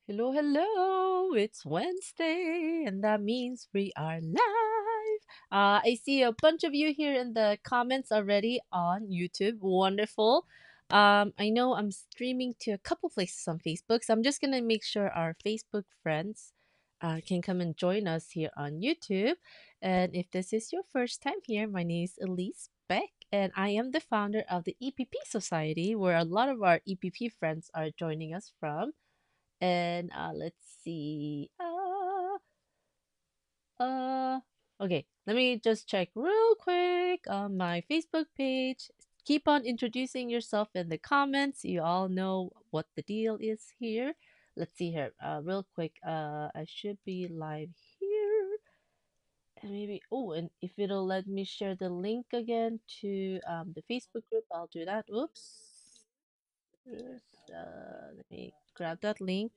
Hello, hello. It's Wednesday, and that means we are live. I see a bunch of you here in the comments already on YouTube. Wonderful. I know I'm streaming to a couple places on Facebook, so I'm just gonna make sure our Facebook friends can come and join us here on YouTube. And if this is your first time here, my name is Elise Beck, and I am the founder of the EPP Society, where a lot of our EPP friends are joining us from. And let's see. Okay, let me just check real quick on my Facebook page. Keep on introducing yourself in the comments. You all know what the deal is here. Let's see here. Real quick. I should be live here. And maybe, oh, and if it'll let me share the link again to the Facebook group, I'll do that. Oops. Let me grab that link.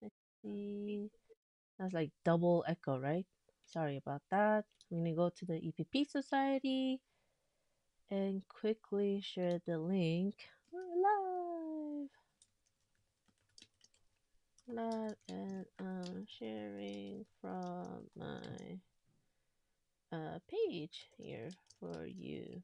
Let's see. That's like double echo, right? Sorry about that. I'm gonna go to the EPP Society and quickly share the link. We're live, and I'm sharing from my page here for you.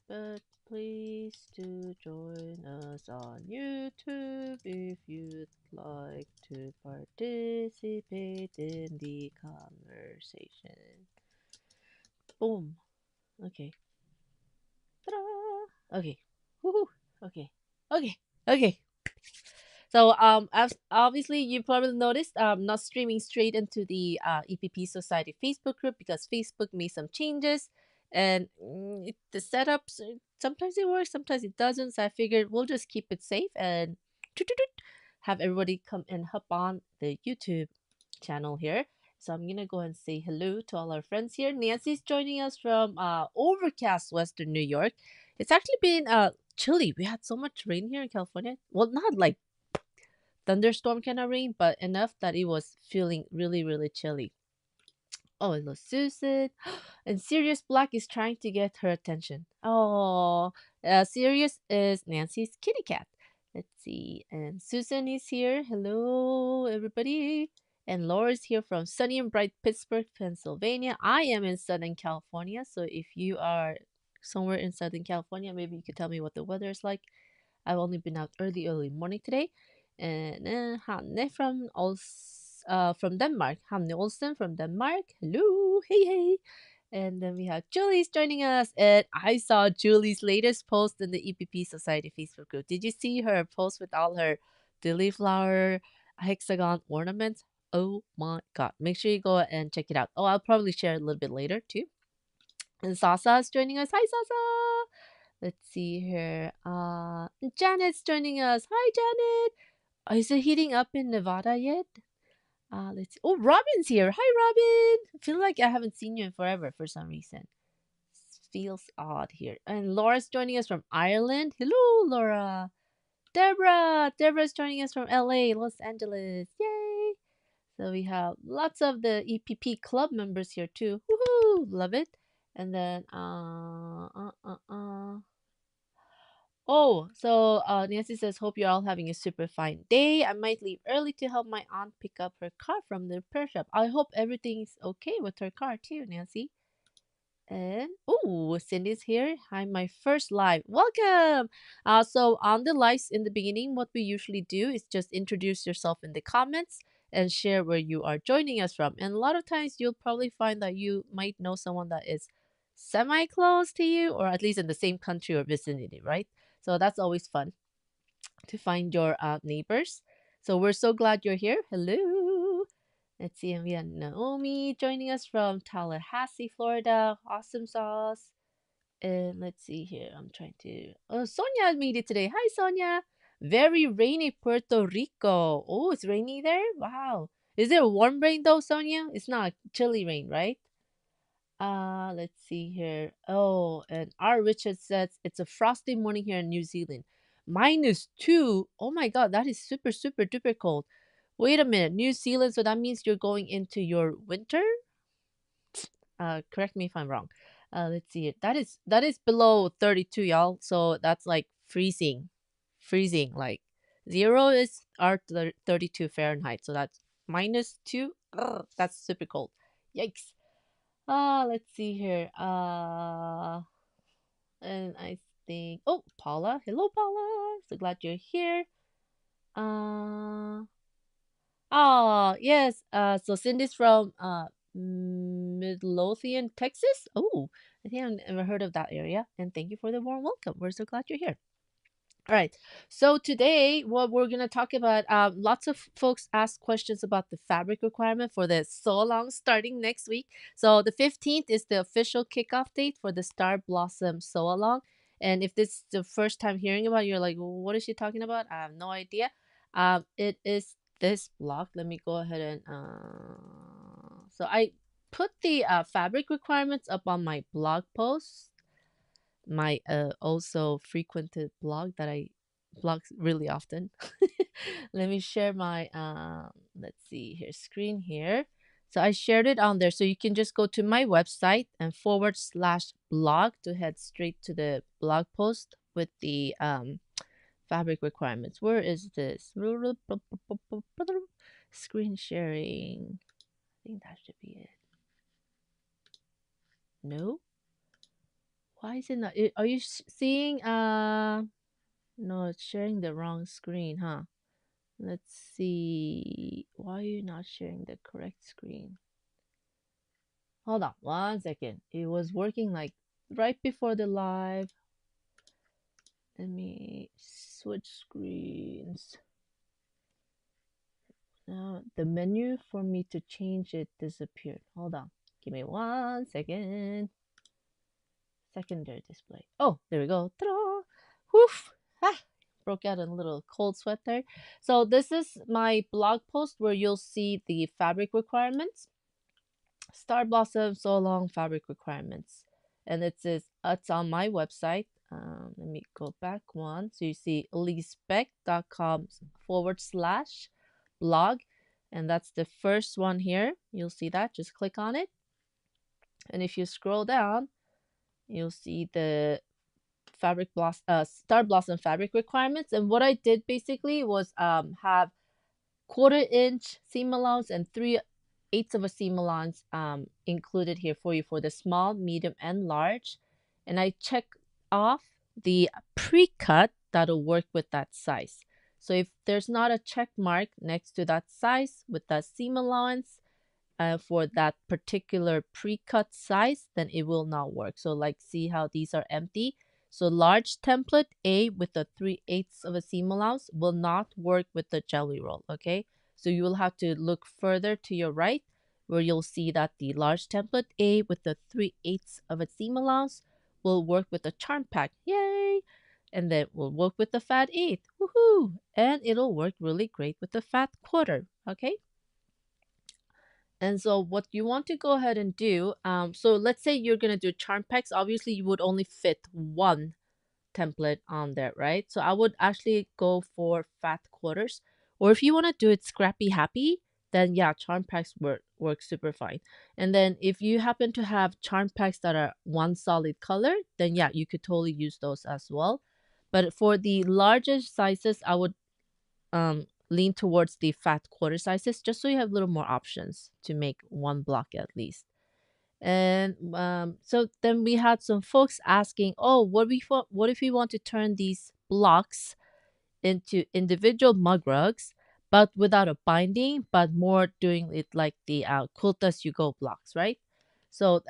But please do join us on YouTube if you'd like to participate in the conversation. Boom. Okay. Ta-da! Okay. Woohoo. Okay. Okay. Okay. So as obviously you probably noticed not streaming straight into the EPP Society Facebook group because Facebook made some changes and the setups sometimes it works, sometimes it doesn't. So I figured we'll just keep it safe and have everybody come and hop on the YouTube channel here. So I'm gonna go and say hello to all our friends here. Nancy's joining us from overcast Western New York. It's actually been chilly. We had so much rain here in California. Well, not like thunderstorm kind of rain, but enough that it was feeling really, really chilly. Oh, hello, Susan. And Sirius Black is trying to get her attention. Oh, Sirius is Nancy's kitty cat. Let's see. And Susan is here. Hello, everybody. And Laura's here from sunny and bright Pittsburgh, Pennsylvania. I am in Southern California. So if you are somewhere in Southern California, maybe you could tell me what the weather is like. I've only been out early morning today. And Hanne from Denmark. Hanne Olsen from Denmark. Hello, hey hey. And then we have Julie's joining us. And I saw Julie's latest post in the EPP Society Facebook group. Did you see her post with all her lily flower hexagon ornaments? Oh my god. Make sure you go and check it out. Oh, I'll probably share it a little bit later too. And Sasa's joining us. Hi Sasa. Let's see here. Janet's joining us. Hi Janet. Is it heating up in Nevada yet? Let's see. Oh, Robin's here. Hi, Robin. I feel like I haven't seen you in forever for some reason. Feels odd here. And Laura's joining us from Ireland. Hello, Laura. Deborah's joining us from LA, Los Angeles. Yay. So we have lots of the EPP club members here too. Woohoo! Love it. And then Oh, so Nancy says, hope you're all having a super fine day. I might leave early to help my aunt pick up her car from the repair shop. I hope everything's okay with her car too, Nancy. And oh, Cindy's here. Hi, my first live. Welcome. So on the lives in the beginning, what we usually do is just introduce yourself in the comments and share where you are joining us from. And a lot of times you'll probably find that you might know someone that is semi close to you, or at least in the same country or vicinity, right? So that's always fun to find your neighbors. So we're so glad you're here. Hello. Let's see, and we have Naomi joining us from Tallahassee, Florida. Awesome sauce. And let's see here. I'm trying to. Oh, Sonia made it today. Hi, Sonia. Very rainy Puerto Rico. Oh, it's rainy there? Wow. Is it a warm rain though, Sonia? It's not chilly rain, right? Let's see here. Oh, and R. Richard says it's a frosty morning here in New Zealand. -2. Oh my God, that is super, super duper cold. Wait a minute, New Zealand, so that means you're going into your winter? Correct me if I'm wrong. Let's see it. That is below 32, y'all. So that's like freezing. Freezing, like 0 is our 32 Fahrenheit. So that's -2. Ugh, that's super cold. Yikes. Let's see here. And I think, oh, Paula. Hello, Paula. So glad you're here. Uh, oh, yes. So Cindy's from Midlothian, Texas. Oh, I think I've never heard of that area. And thank you for the warm welcome. We're so glad you're here. All right. So today, what we're gonna talk about, lots of folks ask questions about the fabric requirement for the sew along starting next week. So the 15th is the official kickoff date for the Star Blossom sew along. And if this is the first time hearing about it, you're like, well, what is she talking about? I have no idea. It is this block. Let me go ahead and so I put the fabric requirements up on my blog post, my also frequented blog that I blog really often. Let me share my let's see here, screen here. So I shared it on there, so you can just go to my website and /blog to head straight to the blog post with the fabric requirements. Where is this? Screen sharing. I think that should be it. No? Why is it not? Are you seeing? No, it's sharing the wrong screen, huh? Let's see. Why are you not sharing the correct screen? Hold on 1 second. It was working like right before the live. Let me switch screens. Now the menu for me to change it disappeared. Hold on. Give me 1 second. Secondary display. Oh, there we go. Ta-da! Woof! Ah, broke out in a little cold sweat there. So this is my blog post where you'll see the fabric requirements. Star Blossom Sew Along fabric requirements. And it's on my website. Let me go back one. So you see leespec.com /blog. And that's the first one here. You'll see that. Just click on it. And if you scroll down, you'll see the Star Blossom fabric requirements. And what I did basically was have 1/4 inch seam allowance and 3/8 of a seam allowance included here for you for the small, medium, and large. And I check off the pre-cut that'll work with that size. So if there's not a check mark next to that size with that seam allowance, for that particular pre-cut size, then it will not work. So like, see how these are empty? So large template A with the 3/8 of a seam allowance will not work with the jelly roll, okay? So you will have to look further to your right where you'll see that the large template A with the 3/8 of a seam allowance will work with the charm pack, yay! And then will work with the fat 8, woohoo! And it'll work really great with the fat 1/4, okay? And so what you want to go ahead and do, so let's say you're going to do charm packs. Obviously, you would only fit one template on there, right? So I would actually go for fat 1/4s. Or if you want to do it scrappy happy, then yeah, charm packs work super fine. And then if you happen to have charm packs that are one solid color, then yeah, you could totally use those as well. But for the largest sizes, I would lean towards the fat 1/4 sizes just so you have a little more options to make one block at least. And so then we had some folks asking, oh, what if we want to turn these blocks into individual mug rugs, but without a binding, but more doing it like the quilt as you go blocks, right? So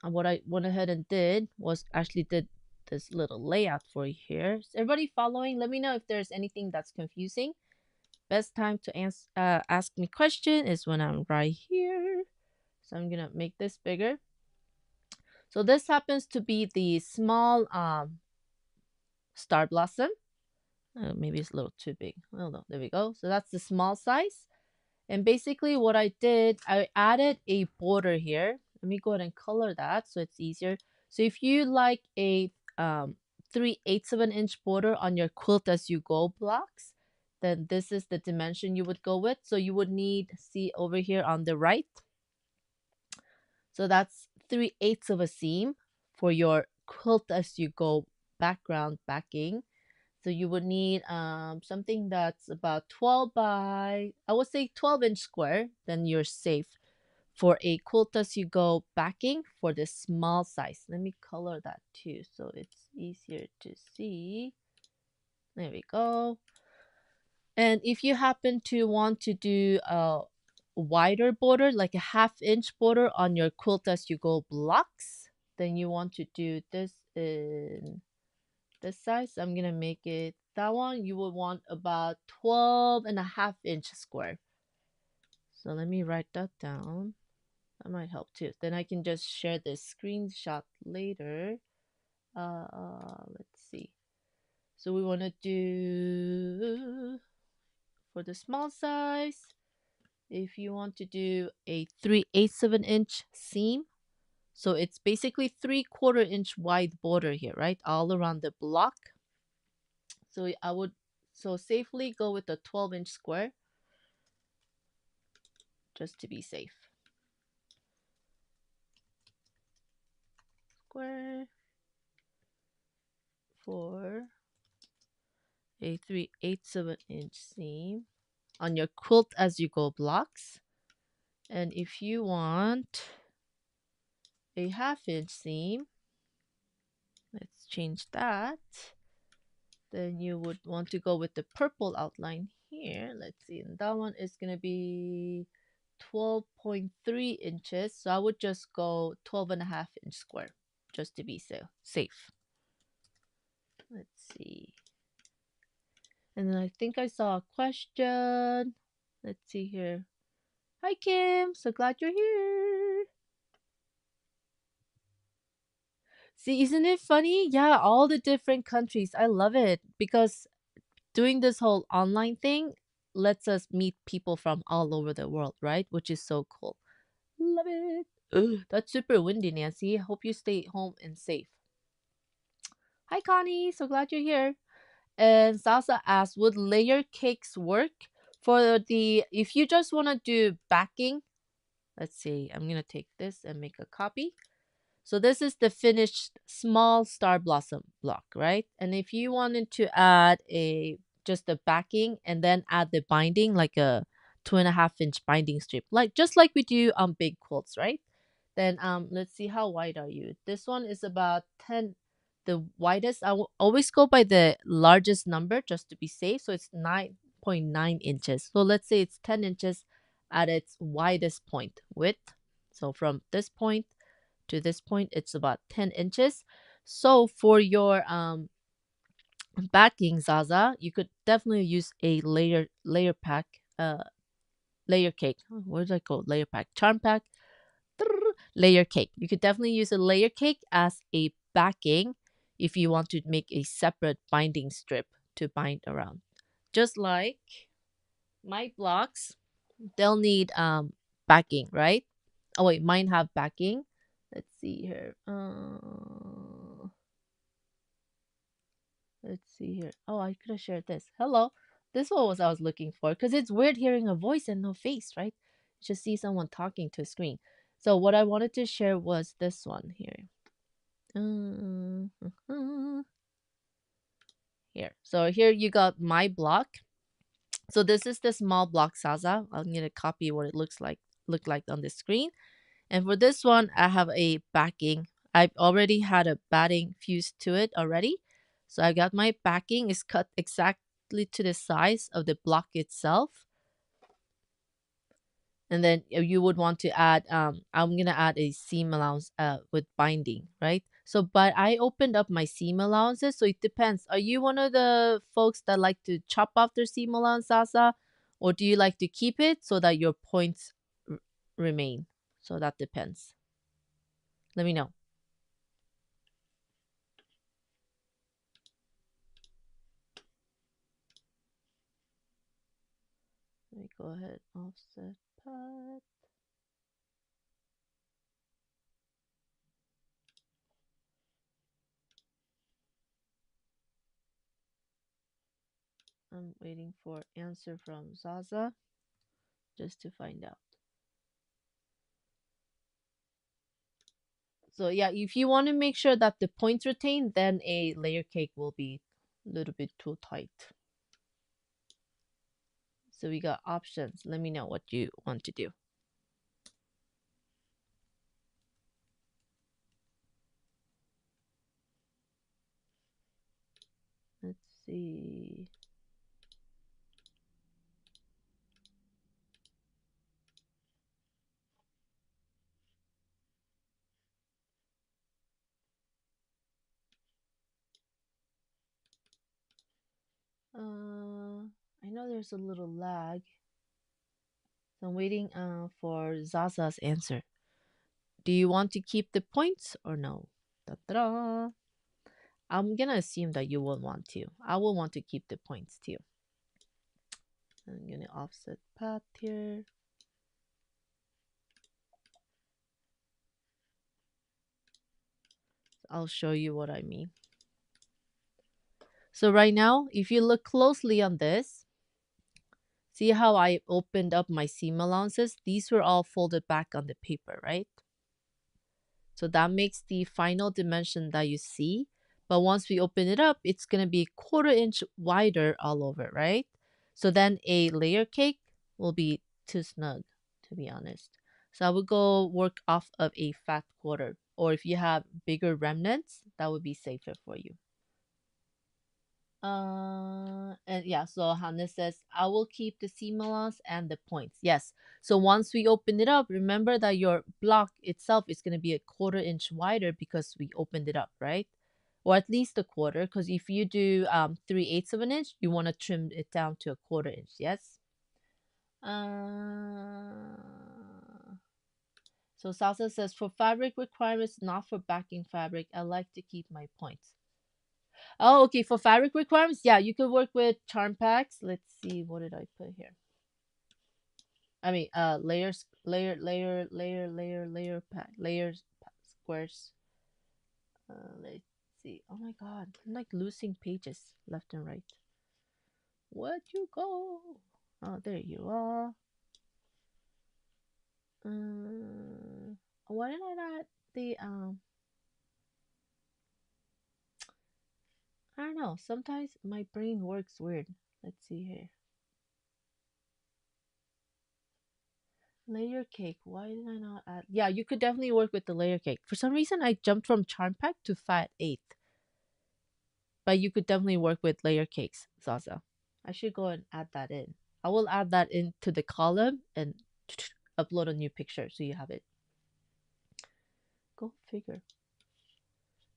what I went ahead and did was actually did this little layout for you here. Is everybody following? Let me know if there's anything that's confusing. Best time to ask me question is when I'm right here. So I'm gonna make this bigger. So this happens to be the small Star Blossom. Maybe it's a little too big. Oh no, there we go. So that's the small size. And basically what I did, I added a border here. Let me go ahead and color that so it's easier. So if you like a 3/8 of an inch border on your quilt as you go blocks, then this is the dimension you would go with. So you would need, see over here on the right. So that's 3/8 of a seam for your quilt as you go background backing. So you would need something that's about 12 by, I would say 12-inch square, then you're safe for a quilt as you go backing for the small size. Let me color that too so it's easier to see. There we go. And if you happen to want to do a wider border, like a half-inch border on your quilt as you go blocks, then you want to do this in this size. I'm gonna make it that one. You would want about 12.5-inch square. So let me write that down. That might help too. Then I can just share this screenshot later. Let's see. So we want to do for the small size. If you want to do a 3/8 of an inch seam, so it's basically 3/4 inch wide border here, right? All around the block. So I would safely go with a 12-inch square just to be safe. Square for a 3/8 of an inch seam on your quilt as you go blocks. And if you want a half-inch seam, let's change that. Then you would want to go with the purple outline here. Let's see, and that one is going to be 12.3 inches. So I would just go 12.5-inch square just to be safe. Let's see. And then I think I saw a question. Let's see here. Hi, Kim. So glad you're here. See, isn't it funny? Yeah, all the different countries. I love it because doing this whole online thing lets us meet people from all over the world, right? Which is so cool. Love it. Ugh, that's super windy, Nancy. Hope you stay home and safe. Hi, Connie. So glad you're here. And Salsa asks, would layer cakes work for the, if you just want to do backing? Let's see. I'm going to take this and make a copy. So this is the finished small star blossom block, right? And if you wanted to add just the backing and then add the binding, like a 2.5-inch binding strip, like just like we do on big quilts, right? Then let's see, how wide are you? This one is about 10. The widest, I will always go by the largest number just to be safe. So it's 9.9 inches. So let's say it's 10 inches at its widest point width. So from this point to this point, it's about 10 inches. So for your backing, Zaza, you could definitely use a layer pack, layer cake. What did I call layer pack? Charm pack, layer cake. You could definitely use a layer cake as a backing if you want to make a separate binding strip to bind around. Just like my blocks, they'll need backing, right? Oh wait, mine have backing. Let's see here. Let's see here. Oh, I could have shared this. Hello. This one was I was looking for because it's weird hearing a voice and no face, right? Just see someone talking to a screen. So what I wanted to share was this one here. Here. So here you got my block. So this is the small block Saza. I'm gonna copy what it look like on the screen. And for this one, I have a backing. I've already had a batting fused to it already. So I got my backing is cut exactly to the size of the block itself. And then you would want to add, I'm going to add a seam allowance with binding, right? So, but I opened up my seam allowances. So it depends. Are you one of the folks that like to chop off their seam allowance, Sasa? Or do you like to keep it so that your points remain? So that depends. Let me know. Let me go ahead, offset path. I'm waiting for answer from Zaza just to find out. So yeah, if you want to make sure that the points retain, then a layer cake will be A little bit too tight. So we got options. Let me know what you want to do. Let's see. I know there's a little lag. So I'm waiting for Zaza's answer. Do you want to keep the points or no? Da-da-da. I'm gonna assume that you will want to. I will want to keep the points too. I'm gonna offset path here. I'll show you what I mean. So right now, if you look closely on this, see how I opened up my seam allowances? These were all folded back on the paper, right? So that makes the final dimension that you see. But once we open it up, it's going to be 1/4 inch wider all over, right? So then a layer cake will be too snug, to be honest. So I would go work off of a fat quarter. Or if you have bigger remnants, that would be safer for you. And yeah, so Hannes says, I will keep the seam allowance and the points. Yes. So once we open it up, remember that your block itself is going to be 1/4 inch wider because we opened it up, right? Or at least a quarter, because if you do 3/8 of an inch, you want to trim it down to 1/4 inch. Yes. Uh, so Salsa says, for fabric requirements, not for backing fabric, I like to keep my points. Oh, okay. For fabric requirements, yeah, you could work with charm packs. Let's see, what did I put here? I mean, layers, layer pack, layers, squares. Let's see. Oh my God, I'm like losing pages left and right. Where'd you go? Oh, there you are. Why did I not the I don't know. Sometimes my brain works weird. Let's see here. Layer cake. Why did I not add? Yeah, you could definitely work with the layer cake. For some reason, I jumped from charm pack to fat eighth. But you could definitely work with layer cakes, Zaza. I should go and add that in. I will add that into the column and upload a new picture so you have it. Go figure.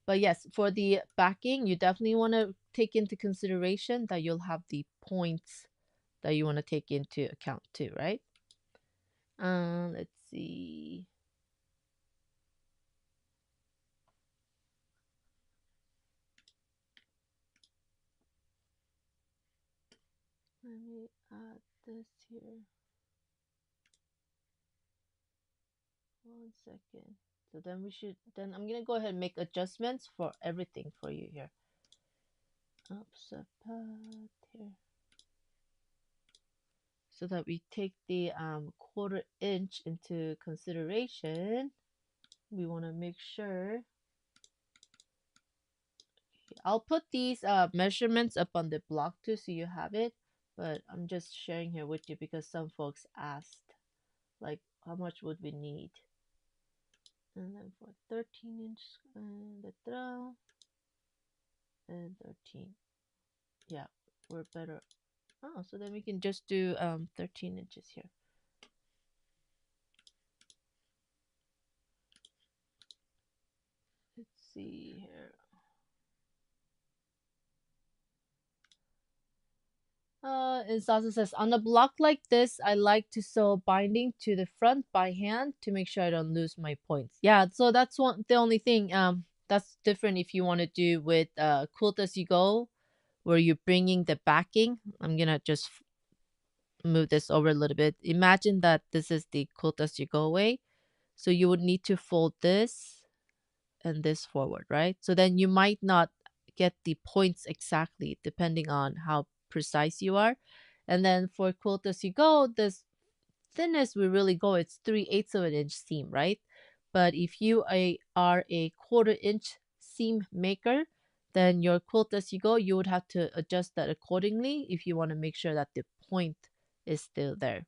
But yes, for the backing, you definitely want to take into consideration that you'll have the points that you want to take into account too, right? Let's see. Let me add this here. 1 second. So then I'm gonna go ahead and make adjustments for everything for you here. Offset path here. So that we take the 1/4 inch into consideration. We want to make sure. I'll put these measurements up on the block too so you have it. But I'm just sharing here with you because some folks asked, like, how much would we need? And then for 13 inch, and 13. Yeah, we're better. Oh, so then we can just do 13 inches here. Let's see here. And Sasa says, on a block like this, I like to sew binding to the front by hand to make sure I don't lose my points. Yeah, so that's the only thing. That's different if you want to do with quilt as you go, where you're bringing the backing. I'm gonna just move this over a little bit. Imagine that this is the quilt as you go way. So you would need to fold this and this forward, right? So then you might not get the points exactly depending on how precise you are. And then for quilt as you go, this thinnest we really go, it's 3/8 of an inch seam, right? But if you are a 1/4 inch seam maker, then your quilt as you go, you would have to adjust that accordingly if you want to make sure that the point is still there.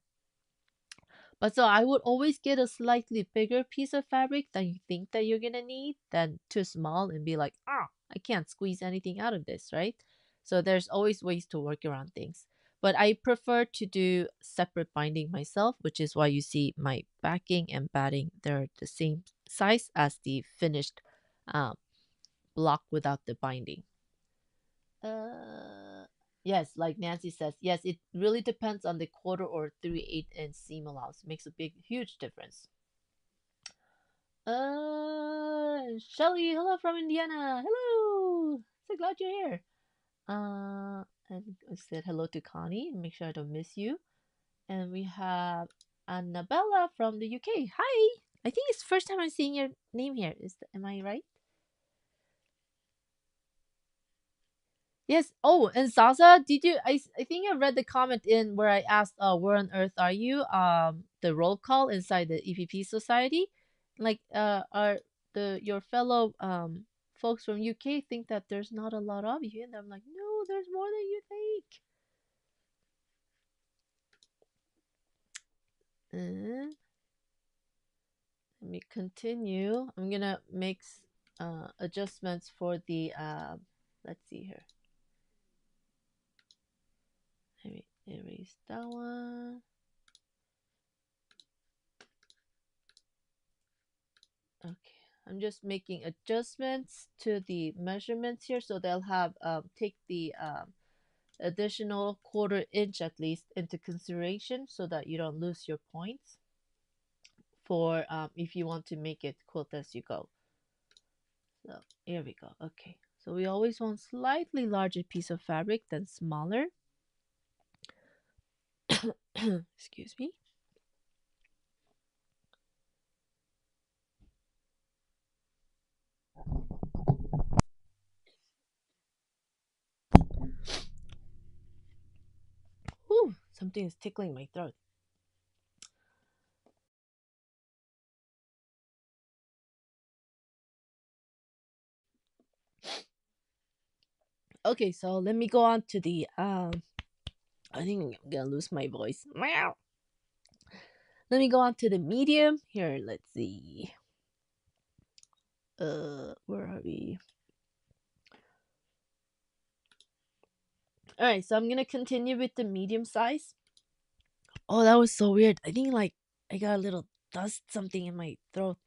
But so I would always get a slightly bigger piece of fabric than you think that you're gonna need than too small and be like, ah, I can't squeeze anything out of this, right? So there's always ways to work around things. But I prefer to do separate binding myself, which is why you see my backing and batting, they're the same size as the finished um, block without the binding. Yes, like Nancy says, yes, it really depends on the quarter or 3/8 inch seam allowance. It makes a big, huge difference. Shelly, hello from Indiana. Hello, so glad you're here. And I said hello to Connie. Make sure I don't miss you. And we have Annabella from the UK. Hi. I think it's first time I'm seeing your name here. Am I right? Yes. Oh, and Sasa, did you? I think I read the comment in where I asked, where on earth are you? The roll call inside the EPP Society, like, are your fellow folks from UK think that there's not a lot of you, and I'm like, no, there's more than you think. Let me continue. I'm gonna make adjustments for the let's see here. Let me erase that one. Okay, I'm just making adjustments to the measurements here, so they'll have take the additional 1/4 inch at least into consideration, so that you don't lose your points for if you want to make it quilt as you go. So here we go. Okay, so we always want slightly larger piece of fabric than smaller. Excuse me. Ooh, something is tickling my throat. Okay, so let me go on to the I think I'm gonna lose my voice. Meow. Let me go on to the medium. Here, let's see. Where are we? Alright, so I'm gonna continue with the medium size. Oh, that was so weird. I think like I got a little dust something in my throat.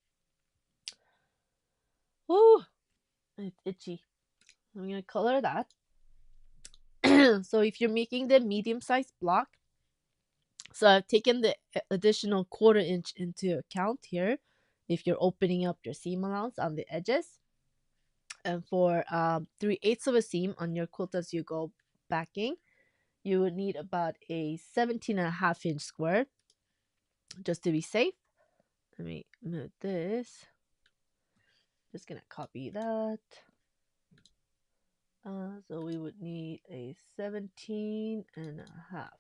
Ooh, it's itchy. I'm gonna color that. So if you're making the medium size block, so I've taken the additional 1/4 inch into account here if you're opening up your seam allowance on the edges. And for 3/8 of a seam on your quilt as you go backing, you would need about a 17.5 inch square just to be safe. Let me move this. Just gonna copy that. So we would need a 17.5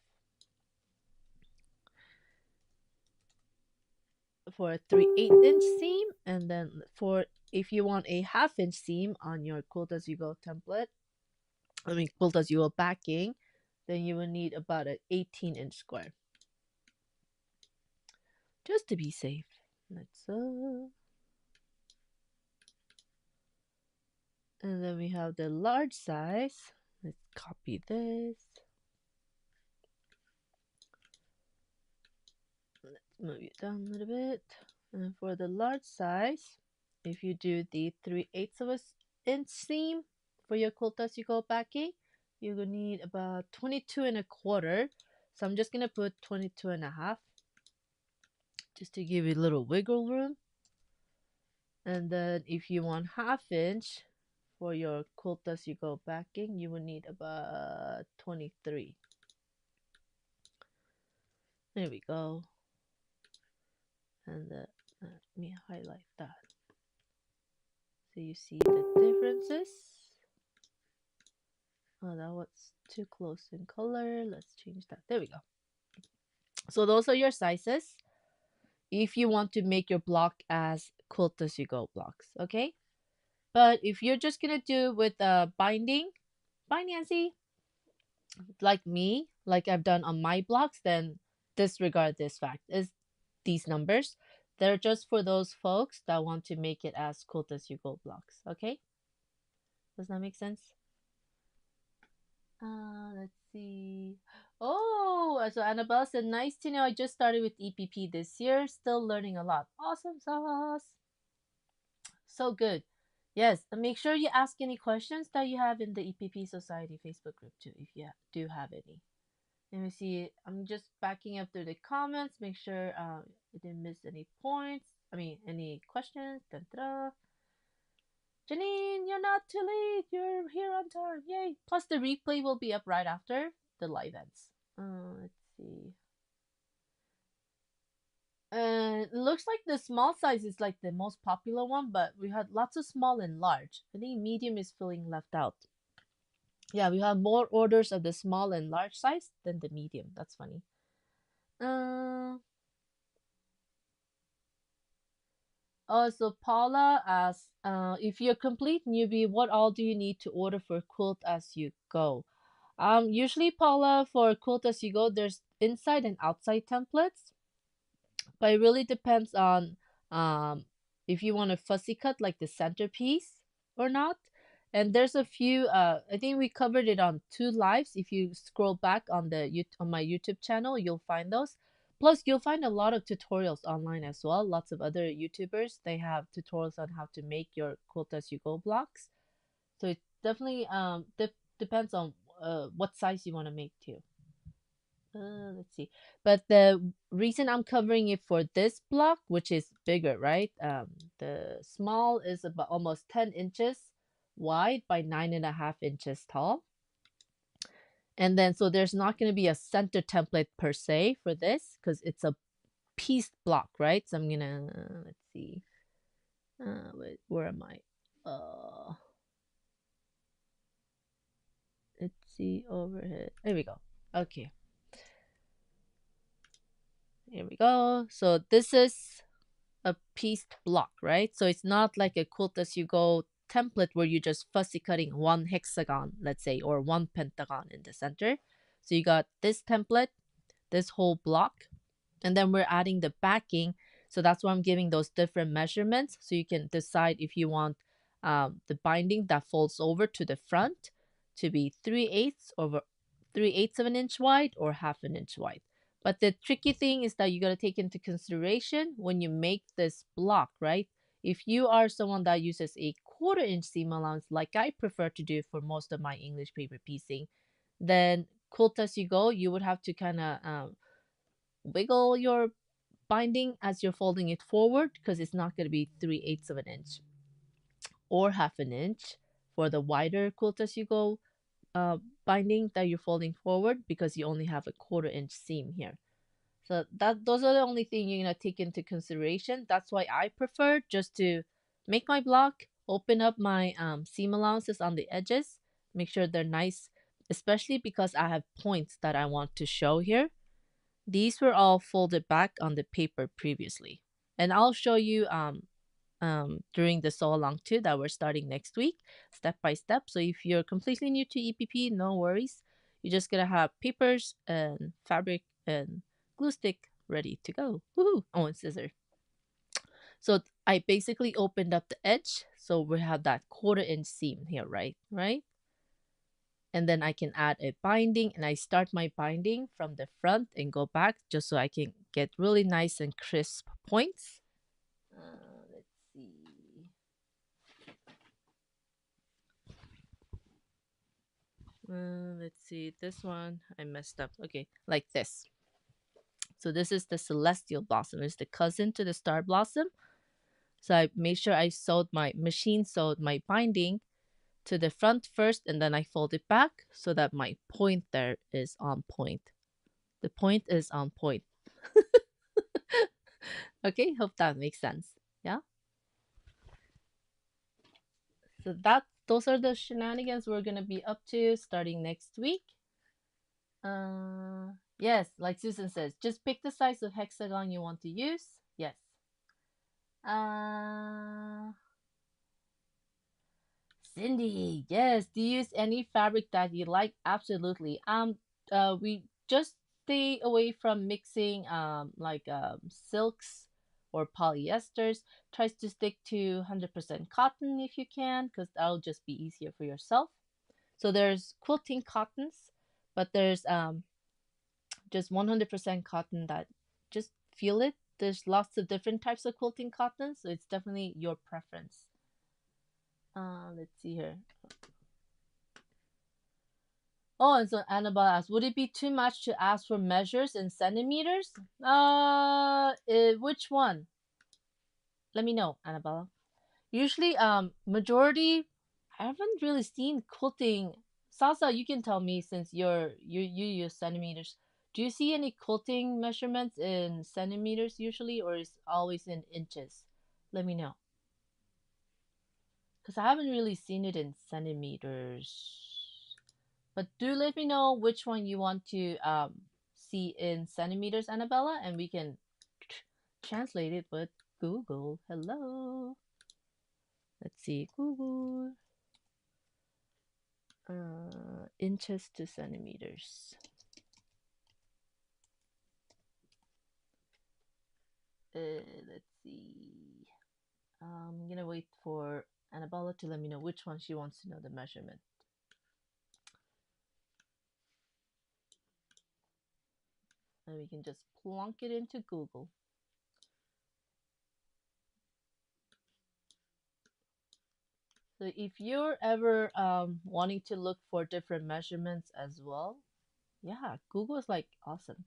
for a 3/8 inch seam, and then for if you want a 1/2 inch seam on your quilt as you go template, quilt as you go backing, then you will need about an 18-inch square just to be safe. Let's and then we have the large size. Let's copy this. Let's move it down a little bit. And for the large size, if you do the 3/8 of an inch seam for your quilt as you go backing, you're gonna need about 22.25. So I'm just gonna put 22.5 just to give you a little wiggle room. And then if you want 1/2 inch for your quilt as you go backing, you will need about 23. There we go. And let me highlight that so you see the differences. Oh, that was too close in color. Let's change that. There we go. So those are your sizes if you want to make your block as quilt as you go blocks, okay? But if you're just gonna do with binding, bye Nancy, like me, like I've done on my blocks, then disregard this fact. Is these numbers? They're just for those folks that want to make it as cool as you go blocks. Okay? Does that make sense? Let's see. Oh, so Annabelle said, nice to know. I just started with EPP this year. Still learning a lot. Awesome sauce. So good. Yes, and make sure you ask any questions that you have in the EPP Society Facebook group too, if you do have any. Let me see. I'm just backing up through the comments. Make sure I didn't miss any points. I mean, any questions. Da-da. Janine, you're not too late. You're here on time. Yay. Plus, the replay will be up right after the live ends. Let's see. It looks like the small size is like the most popular one, but we had lots of small and large. I think medium is feeling left out. Yeah, we have more orders of the small and large size than the medium. That's funny. So Paula asks, if you're a complete newbie, what all do you need to order for quilt as you go? Usually Paula, for quilt as you go, there's inside and outside templates, but it really depends on um if you want a fussy cut like the centerpiece or not. And there's a few. I think we covered it on two lives. If you scroll back on on my YouTube channel, you'll find those. Plus, you'll find a lot of tutorials online as well. Lots of other YouTubers, they have tutorials on how to make your quilt as you go blocks. So it definitely depends on what size you want to make too. Let's see. But the reason I'm covering it for this block, which is bigger, right? The small is about almost 10 inches wide by 9.5 inches tall. And then, so there's not going to be a center template per se for this because it's a pieced block, right? So I'm going to, let's see. Wait, where am I? Let's see, overhead. There we go. Okay. Here we go. So this is a pieced block, right? So it's not like a quilt as you go template where you're just fussy cutting one hexagon, let's say, or one pentagon in the center. So you got this template, this whole block, and then we're adding the backing. So that's why I'm giving those different measurements so you can decide if you want the binding that folds over to the front to be 3/8 over 3/8 of an inch wide or half an inch wide. But the tricky thing is that you got to take into consideration when you make this block, right? If you are someone that uses a 1/4 inch seam allowance, like I prefer to do for most of my English paper piecing, then quilt as you go, you would have to kind of wiggle your binding as you're folding it forward because it's not going to be 3/8 of an inch or half an inch for the wider quilt as you go binding that you're folding forward because you only have a 1/4 inch seam here. So those are the only thing you're gonna take into consideration. That's why I prefer just to make my block, open up my seam allowances on the edges, make sure they're nice, especially because I have points that I want to show here. These were all folded back on the paper previously. And I'll show you during the sew along too that we're starting next week, step by step. So if you're completely new to EPP, no worries. You're just gonna have papers and fabric and glue stick ready to go. Woohoo! Oh, and scissor. So I basically opened up the edge, so we have that 1/4 inch seam here, right? Right? And then I can add a binding, and I start my binding from the front and go back just so I can get really nice and crisp points. Let's see. Let's see, this one I messed up. Okay, like this. So this is the celestial blossom. It's the cousin to the star blossom. So I made sure I machine sewed my binding to the front first, and then I fold it back so that my point there is on point. The point is on point. Okay, hope that makes sense. Yeah. So those are the shenanigans we're gonna be up to starting next week. Yes, like Susan says, just pick the size of hexagon you want to use. Yes. Cindy, yes. Do you use any fabric that you like? Absolutely. We just stay away from mixing like silks or polyesters. Tries to stick to 100% cotton if you can, because that'll just be easier for yourself. So there's quilting cottons, but there's just 100% cotton that just feel it. There's lots of different types of quilting cotton, so it's definitely your preference. Let's see here. Oh, and so Annabelle asks, would it be too much to ask for measures in centimeters? Which one? Let me know, Annabella. Usually, majority, I haven't really seen quilting. Salsa, you can tell me since you use centimeters. Do you see any quilting measurements in centimeters usually, or is always in inches? Let me know, because I haven't really seen it in centimeters. But do let me know which one you want to see in centimeters, Annabella, and we can translate it with Google. Hello. Let's see, Google. Inches to centimeters. Let's see. I'm gonna wait for Annabella to let me know which one she wants to know the measurement. And we can just plunk it into Google. So if you're ever wanting to look for different measurements as well, yeah, Google is like awesome.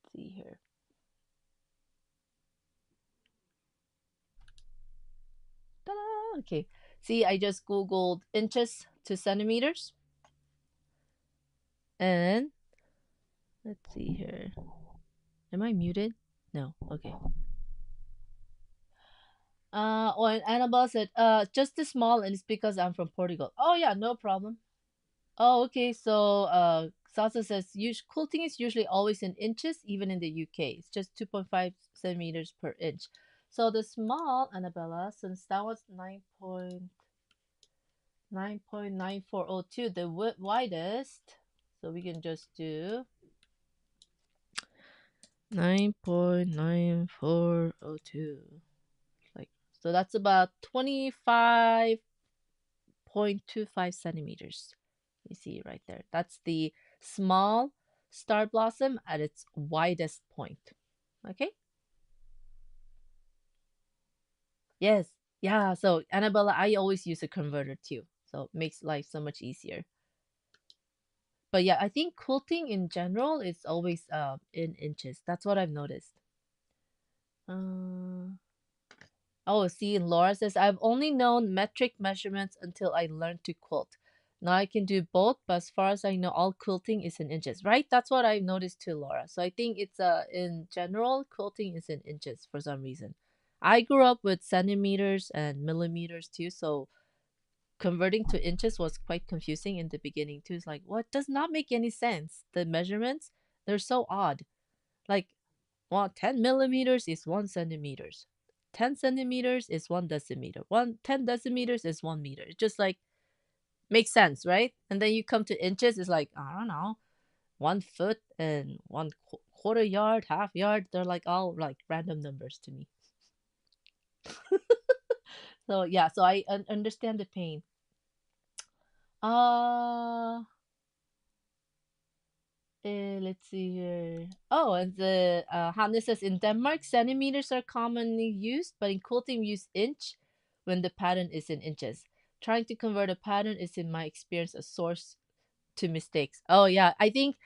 Let's see here. Ta-da! Okay. See, I just Googled inches to centimeters. And let's see here. Am I muted? No. Okay. Oh, and Annabelle said, just this small, and it's because I'm from Portugal. Oh yeah, no problem. Oh, okay. So, Salsa says, quilting is usually always in inches, even in the UK. It's just 2.5 centimeters per inch. So the small, Annabella, since that was 9.9402, the widest. So we can just do 9.9402. Like, so that's about 25.25 centimeters. You see right there. That's the small star blossom at its widest point. Okay? Yes. Yeah. So, Annabella, I always use a converter too. So, it makes life so much easier. But yeah, I think quilting in general is always in inches. That's what I've noticed. Uh, Oh, see, Laura says, I've only known metric measurements until I learned to quilt. Now I can do both, but as far as I know, all quilting is in inches, right? That's what I've noticed too, Laura. So I think it's in general, quilting is in inches for some reason. I grew up with centimeters and millimeters too, so converting to inches was quite confusing in the beginning too. It's like, what does not make any sense? The measurements, they're so odd. Like, well, 10 millimeters is 1 centimeters. 10 centimeters is 1 decimeter. 10 decimeters is 1 meter. It just like makes sense, right? And then you come to inches, it's like, I don't know, 1 foot and one quarter yard, half yard. They're like all like random numbers to me. So yeah, so I understand the pain. Uh, let's see here. Oh, and the Hannah says in Denmark, centimeters are commonly used, but in quilting we use inch when the pattern is in inches. Trying to convert a pattern is, in my experience, a source to mistakes. Oh yeah, I think,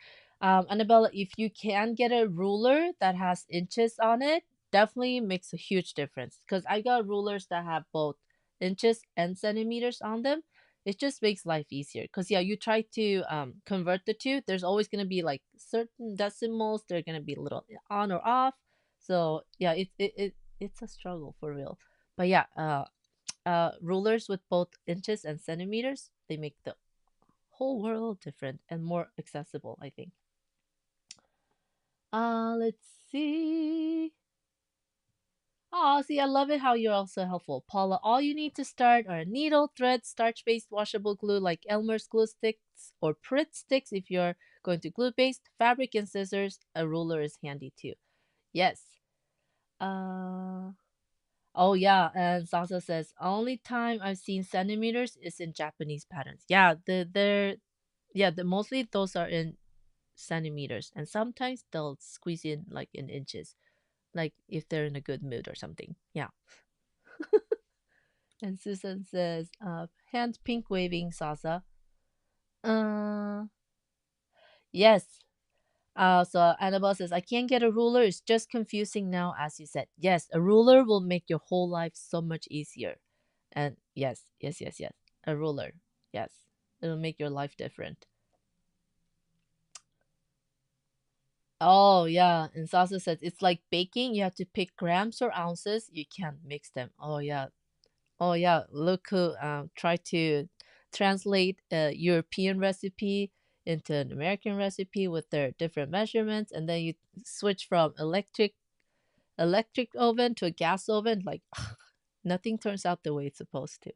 Annabella, if you can get a ruler that has inches on it, definitely makes a huge difference. Because I got rulers that have both inches and centimeters on them. It just makes life easier. Because yeah, you try to convert the two, there's always gonna be like certain decimals. They're gonna be a little on or off. So yeah, it's a struggle for real. But yeah, rulers with both inches and centimeters, they make the whole world different and more accessible, I think. Let's see. Oh, see, I love it how you're also helpful. Paula, all you need to start are a needle, thread, starch-based washable glue like Elmer's glue sticks or Pritt sticks if you're going to glue-based, fabric and scissors. A ruler is handy too. Yes. Uh, oh yeah, and Sasa says, only time I've seen centimeters is in Japanese patterns. Yeah, the mostly those are in centimeters, and sometimes they'll squeeze in like in inches, like if they're in a good mood or something. Yeah. And Susan says, hand pink waving salsa. Uh, yes. So Annabelle says, I can't get a ruler. It's just confusing now, as you said. Yes, a ruler will make your whole life so much easier. And yes, yes, yes, yes. A ruler. Yes. It'll make your life different. Oh, yeah. And Sasa says, it's like baking. You have to pick grams or ounces. You can't mix them. Oh, yeah. Oh yeah, look who tried to translate a European recipe into an American recipe with their different measurements, and then you switch from electric oven to a gas oven. Like nothing turns out the way it's supposed to.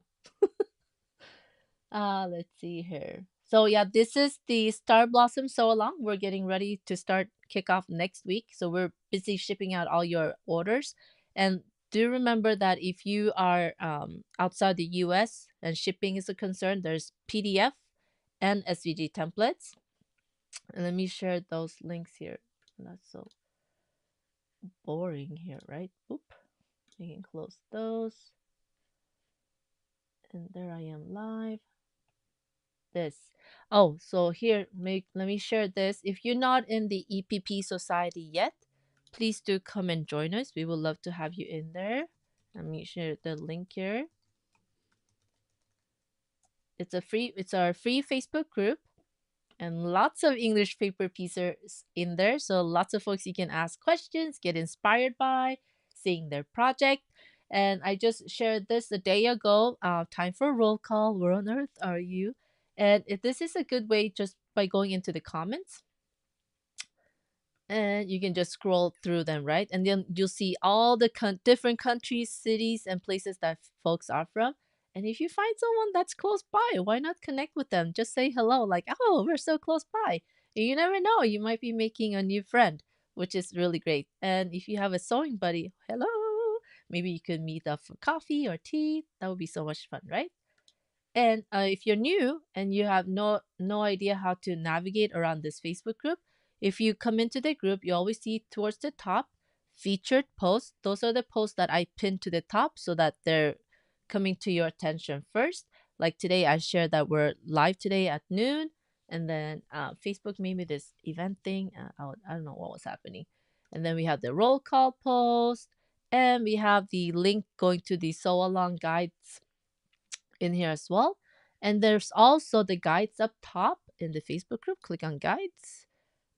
Let's see here. So yeah, this is the Star Blossom Sew Along. We're getting ready to start kick off next week. So we're busy shipping out all your orders. And do remember that if you are outside the US and shipping is a concern, there's PDF and SVG templates. And let me share those links here. Not so boring here, right? Oop. We can close those. And there I am live. This. Oh, so here, let me share this. If you're not in the EPP Society yet, please do come and join us. We would love to have you in there. Let me share the link here. It's our free Facebook group and lots of English paper pieces in there. So lots of folks you can ask questions, get inspired by, seeing their project. And I just shared this a day ago. Time for roll call. Where on earth are you? And if this is a good way just by going into the comments and you can just scroll through them, right? And then you'll see all the different countries, cities, and places that folks are from. And if you find someone that's close by, why not connect with them? Just say hello, like, oh, we're so close by. And you never know, you might be making a new friend, which is really great. And if you have a sewing buddy, hello, maybe you could meet up for coffee or tea. That would be so much fun, right? And if you're new and you have no idea how to navigate around this Facebook group, if you come into the group, you always see towards the top featured posts. Those are the posts that I pin to the top so that they're coming to your attention first. Like today, I shared that we're live today at noon, and then Facebook made me this event thing. I don't know what was happening, and then we have the roll call post, and we have the link going to the sew along guides in here as well. And there's also the guides up top in the Facebook group. Click on guides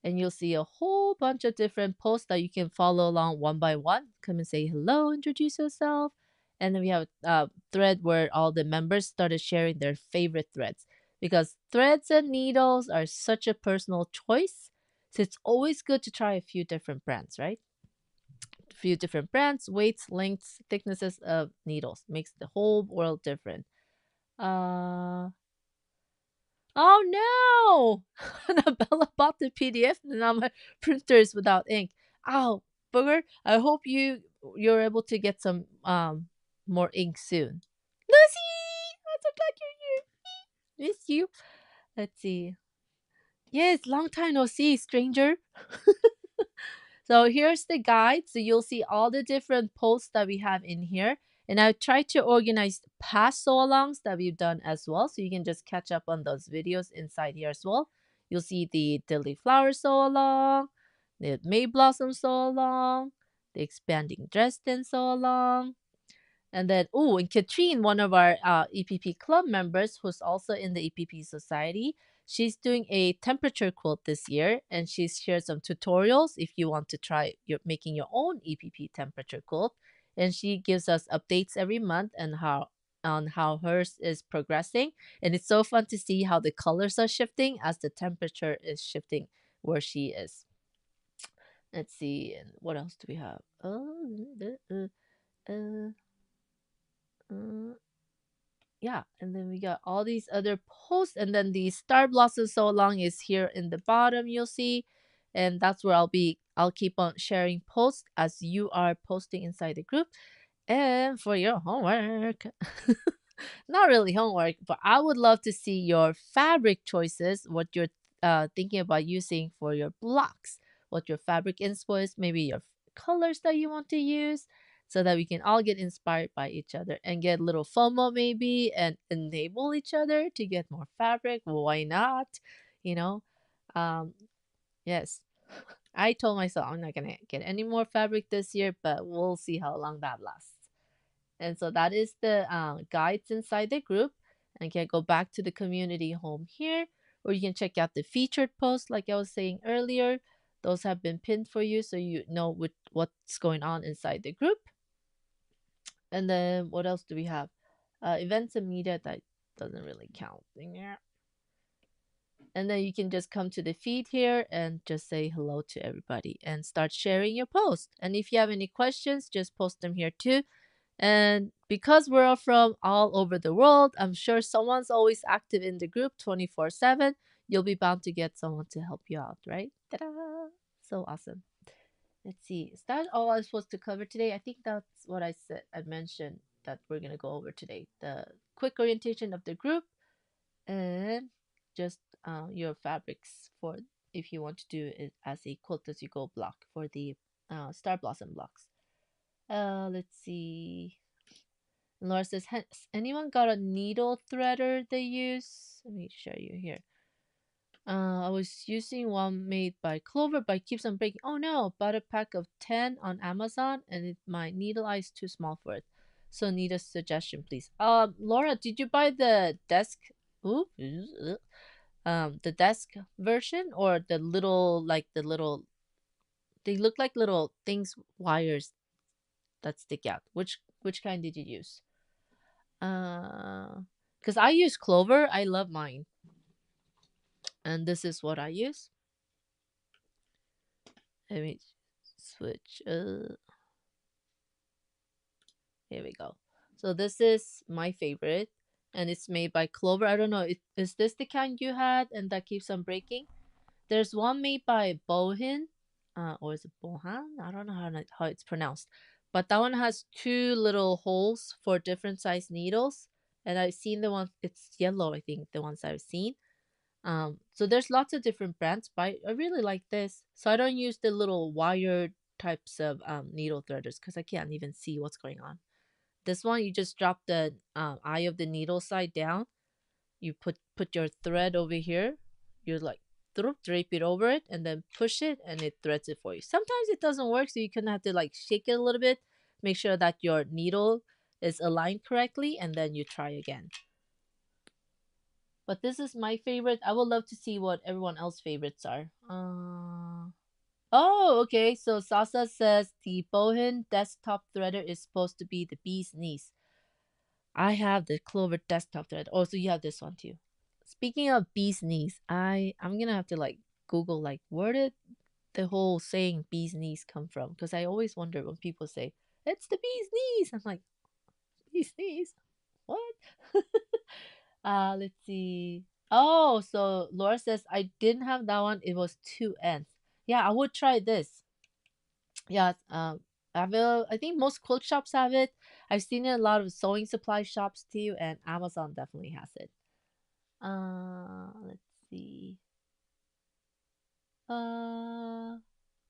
and you'll see a whole bunch of different posts that you can follow along one by one. Come and say hello, introduce yourself. And then we have a thread where all the members started sharing their favorite threads because threads and needles are such a personal choice. So it's always good to try a few different brands, right? A few different brands, weights, lengths, thicknesses of needles makes the whole world different. Uh oh no! Annabella bought the PDF and now my printer is without ink. Ow, booger. I hope you're able to get some more ink soon. Lucy! I'm so glad you're here. Miss you. Let's see. Yes, long time no see, stranger. So here's the guide. So you'll see all the different posts that we have in here. And I've tried to organize past sew alongs that we've done as well. So you can just catch up on those videos inside here as well. You'll see the Dilly Flower sew along, the May Blossom sew along, the Expanding Dresden sew along, and then, oh, and Katrine, one of our EPP club members, who's also in the EPP Society, she's doing a temperature quilt this year, and she's shared some tutorials if you want to try making your own EPP temperature quilt. And she gives us updates every month and how on how hers is progressing. And it's so fun to see how the colors are shifting as the temperature is shifting where she is. Let's see, and what else do we have? Uh, uh, yeah, and then we got all these other posts, and then the Star Blossom So Long is here in the bottom, you'll see. And that's where I'll keep on sharing posts as you are posting inside the group. And for your homework, not really homework, but I would love to see your fabric choices, what you're thinking about using for your blocks, what your fabric inspo is, maybe your colors that you want to use, so that we can all get inspired by each other and get a little FOMO maybe and enable each other to get more fabric. Why not? You know? Um, yes. I told myself I'm not gonna get any more fabric this year, but we'll see how long that lasts. And so that is the guides inside the group. And you can go back to the community home here, or you can check out the featured posts, like I was saying earlier. Those have been pinned for you so you know what's going on inside the group. And then what else do we have? Events and media, that doesn't really count. And then you can just come to the feed here and just say hello to everybody and start sharing your post. And if you have any questions, just post them here too. And because we're all from all over the world, I'm sure someone's always active in the group 24/7. You'll be bound to get someone to help you out, right? Ta-da! So awesome. Let's see. Is that all I was supposed to cover today? I think that's what I said. I mentioned that we're gonna go over today. The quick orientation of the group and just your fabrics for if you want to do it as a quilt as you go block for the star blossom blocks. Let's see. Laura says, has anyone got a needle threader they use? Let me show you here. I was using one made by Clover, but it keeps on breaking. Oh no, bought a pack of 10 on Amazon and my needle eye is too small for it. So need a suggestion, please. Laura, did you buy the desk? Ooh, the desk version or the little, like the little, they look like little things, wires that stick out. Which kind did you use? Because I use Clover. I love mine. And this is what I use. Let me switch. Here we go. So this is my favorite. And it's made by Clover. I don't know. Is this the kind you had and that keeps on breaking? There's one made by Bohin. Or is it Bohan? I don't know how it's pronounced. But that one has two little holes for different size needles. And I've seen the one, it's yellow, I think, the ones I've seen. So there's lots of different brands, but I really like this. So I don't use the little wired types of needle threaders because I can't even see what's going on. This one, you just drop the eye of the needle side down. You put your thread over here. You're like drape it over it and then push it and it threads it for you. Sometimes it doesn't work, so you can have to like shake it a little bit, make sure that your needle is aligned correctly, and then you try again. But this is my favorite. I would love to see what everyone else's favorites are. Oh, okay. So Sasa says the Bohin desktop threader is supposed to be the bee's knees. I have the Clover desktop thread. Oh, so you have this one too. Speaking of bee's knees, I'm gonna have to like Google like where did the whole saying bee's knees come from? Because I always wonder when people say it's the bee's knees. I'm like, bee's knees? What? Let's see. Oh, so Laura says I didn't have that one. It was two ends. Yeah, I would try this. Yeah, I think most quilt shops have it. I've seen it in a lot of sewing supply shops too, and Amazon definitely has it. Let's see. Oh,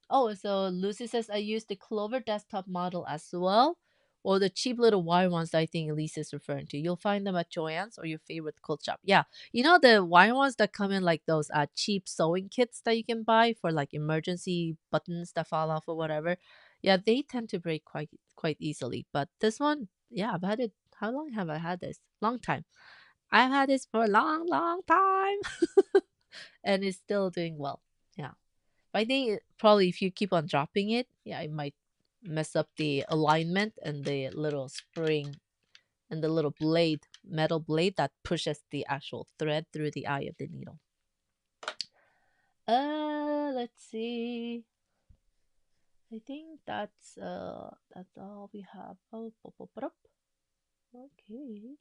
so Lucy says I use the Clover desktop model as well, or the cheap little wire ones that I think Elise is referring to. You'll find them at Joann's or your favorite quilt shop. Yeah, you know the wire ones that come in like those cheap sewing kits that you can buy for like emergency buttons that fall off or whatever. Yeah, they tend to break quite easily. But this one, yeah, I've had it. How long have I had this? Long time. I've had this for a long, long time, and it's still doing well. Yeah. But I think probably if you keep on dropping it, yeah, it might mess up the alignment and the little spring and the little blade, metal blade that pushes the actual thread through the eye of the needle. Let's see. I think that's all we have. Oh, pop, pop, pop. Okay.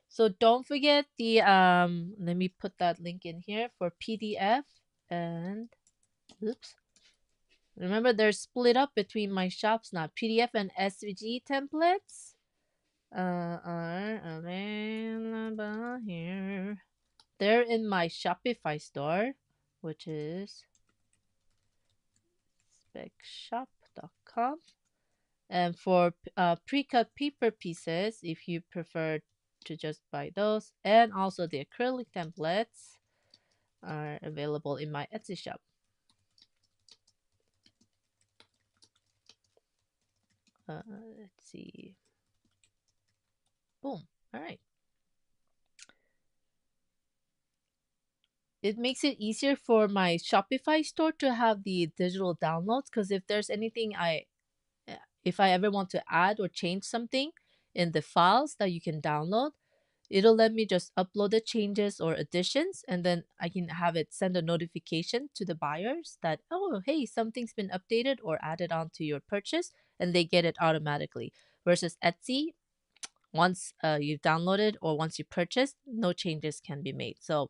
So don't forget the let me put that link in here for PDF and oops. Remember they're split up between my shops now. PDF and SVG templates are available here. They're in my Shopify store, which is specshop.com. And for pre-cut paper pieces, if you prefer to just buy those, and also the acrylic templates are available in my Etsy shop. Let's see. Boom. All right. It makes it easier for my Shopify store to have the digital downloads because if there's anything if I ever want to add or change something in the files that you can download, it'll let me just upload the changes or additions and then I can have it send a notification to the buyers that, oh, hey, something's been updated or added onto your purchase and they get it automatically. Versus Etsy, once you've downloaded or once you purchase, no changes can be made. So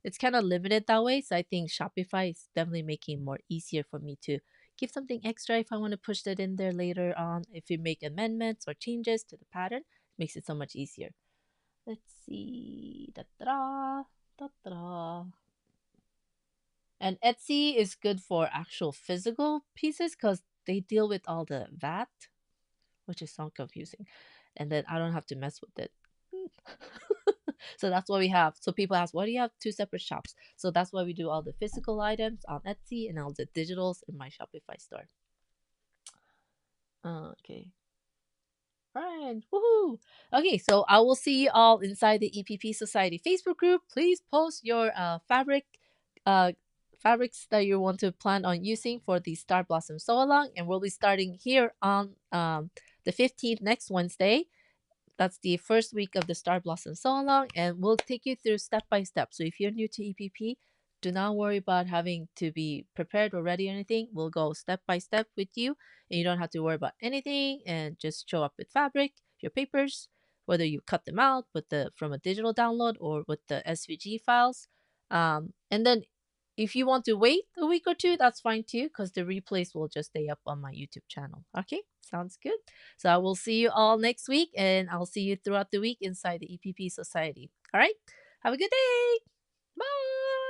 it's kind of limited that way. So I think Shopify is definitely making it more easier for me to give something extra if I want to push that in there later on. If you make amendments or changes to the pattern, it makes it so much easier. Let's see. Da-da, da-da. And Etsy is good for actual physical pieces because they deal with all the VAT, which is so confusing. And then I don't have to mess with it. So that's what we have. So people ask, why do you have two separate shops? So that's why we do all the physical items on Etsy and all the digitals in my Shopify store. Okay. Right. Woohoo. Okay, so I will see you all inside the EPP Society Facebook group. Please post your uh fabrics that you want to plan on using for the Star Blossom Sew Along, and we'll be starting here on the 15th next Wednesday. That's the first week of the Star Blossom Sew Along, and we'll take you through step by step. So if you're new to EPP, do not worry about having to be prepared or ready or anything. We'll go step by step with you, and you don't have to worry about anything. And just show up with fabric, your papers, whether you cut them out with the from a digital download or with the SVG files. And then if you want to wait a week or two, that's fine too, because the replays will just stay up on my YouTube channel. Okay, sounds good. So I will see you all next week, and I'll see you throughout the week inside the EPP Society. All right, have a good day. Bye.